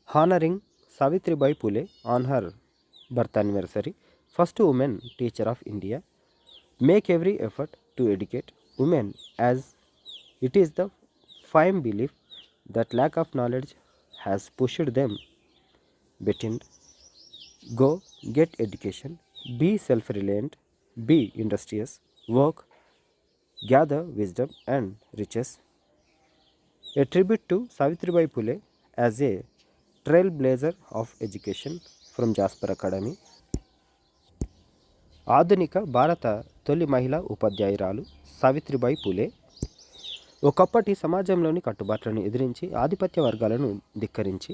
honoring Savitribai Phule on her birth anniversary, first woman teacher of India. Make every effort to educate women as it is the firm belief that lack of knowledge has pushed them behind. Go get education, be self reliant, be industrious, work, gather wisdom and riches. A tribute to Savitribai Phule as a trailblazer of education from Jasper Academy. ఆధునిక భారత తొలి మహిళా ఉపాధ్యాయురాలు సావిత్రిబాయి పూలే ఒకప్పటి సమాజంలోని కట్టుబాట్లను ఎదిరించి ఆధిపత్య వర్గాలను ధిక్కరించి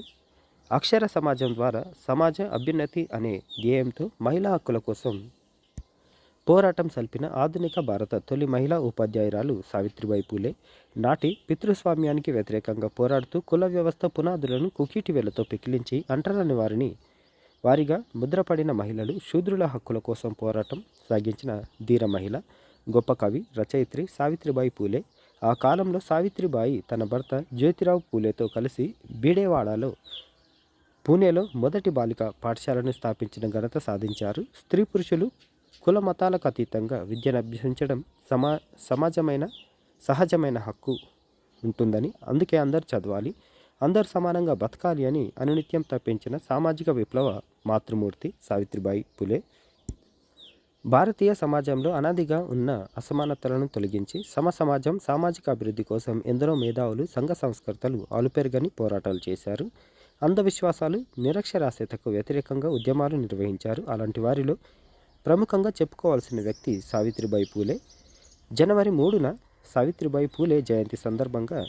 అక్షర సమాజం ద్వారా సమాజ అభ్యున్నతి అనే ధ్యేయంతో మహిళా హక్కుల కోసం పోరాటం సల్పిన ఆధునిక భారత తొలి మహిళా ఉపాధ్యాయురాలు సావిత్రిబాయి పూలే నాటి పితృస్వామ్యానికి వ్యతిరేకంగా పోరాడుతూ కుల వ్యవస్థ పునాదులను కుకీటి వేలతో పెకిలించి అంటరాని వారిగా ముద్రపడిన మహిళలు శూద్రుల హక్కుల కోసం పోరాటం సాగించిన ధీర మహిళ గొప్ప కవి రచయిత్రి సావిత్రిబాయి పూలే. ఆ కాలంలో సావిత్రిబాయి తన భర్త జ్యోతిరావు పూలేతో కలిసి బీడేవాడలో పూణేలో మొదటి బాలిక పాఠశాలను స్థాపించిన ఘనత సాధించారు. స్త్రీ పురుషులు కుల మతాలకు అతీతంగా విద్యను అభ్యసించడం సహజమైన హక్కు ఉంటుందని, అందుకే అందరు చదవాలి, అందరు సమానంగా బతకాలి అని అనునిత్యం తప్పించిన సామాజిక విప్లవ మాతృమూర్తి సావిత్రిబాయి పూలే. భారతీయ సమాజంలో అనాదిగా ఉన్న అసమానతలను తొలగించి సమాజం సామాజిక అభివృద్ధి కోసం ఎందరో మేధావులు సంఘ సంస్కర్తలు ఆలుపెరుగని పోరాటాలు చేశారు. అంధవిశ్వాసాలు నిరక్షరాస్యతకు వ్యతిరేకంగా ఉద్యమాలు నిర్వహించారు. అలాంటి వారిలో ప్రముఖంగా చెప్పుకోవాల్సిన వ్యక్తి సావిత్రిబాయి పూలే. జనవరి 3న సావిత్రిబాయి పూలే జయంతి సందర్భంగా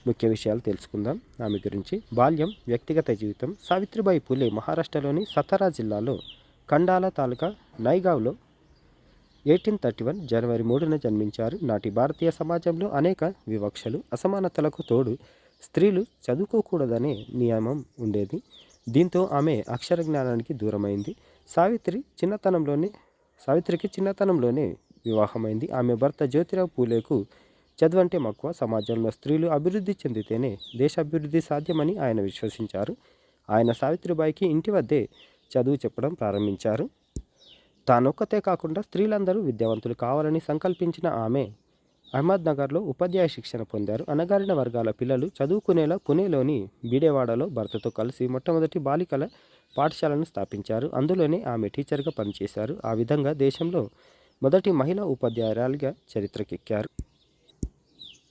ముఖ్య విషయాలు తెలుసుకుందాం ఆమె గురించి. బాల్యం, వ్యక్తిగత జీవితం. సావిత్రిబాయి పూలే మహారాష్ట్రలోని సతారా జిల్లాలో కండాల తాలూకా నైగావ్లో 1831 జనవరి 3న జన్మించారు. నాటి భారతీయ సమాజంలో అనేక వివక్షలు, అసమానతలకు తోడు స్త్రీలు చదువుకోకూడదనే నియమం ఉండేది. దీంతో ఆమె అక్షర జ్ఞానానికి దూరమైంది. సావిత్రికి చిన్నతనంలోనే వివాహమైంది. ఆమె భర్త జ్యోతిరావు పూలేకు చదువంటే మక్కువ. సమాజంలో స్త్రీలు అభివృద్ధి చెందితేనే దేశ అభివృద్ధి సాధ్యమని ఆయన విశ్వసించారు. ఆయన సావిత్రిబాయికి ఇంటి వద్దే చదువు చెప్పడం ప్రారంభించారు. తానొక్కతే కాకుండా స్త్రీలందరూ విద్యావంతులు కావాలని సంకల్పించిన ఆమె అహ్మద్నగర్లో ఉపాధ్యాయ శిక్షణ పొందారు. అణగారిన వర్గాల పిల్లలు చదువుకునేలా పుణేలోని బీడేవాడలో భర్తతో కలిసి మొట్టమొదటి బాలికల పాఠశాలను స్థాపించారు. అందులోనే ఆమె టీచర్గా పనిచేశారు. ఆ విధంగా దేశంలో మొదటి మహిళా ఉపాధ్యాయురాలిగా చరిత్రకెక్కారు.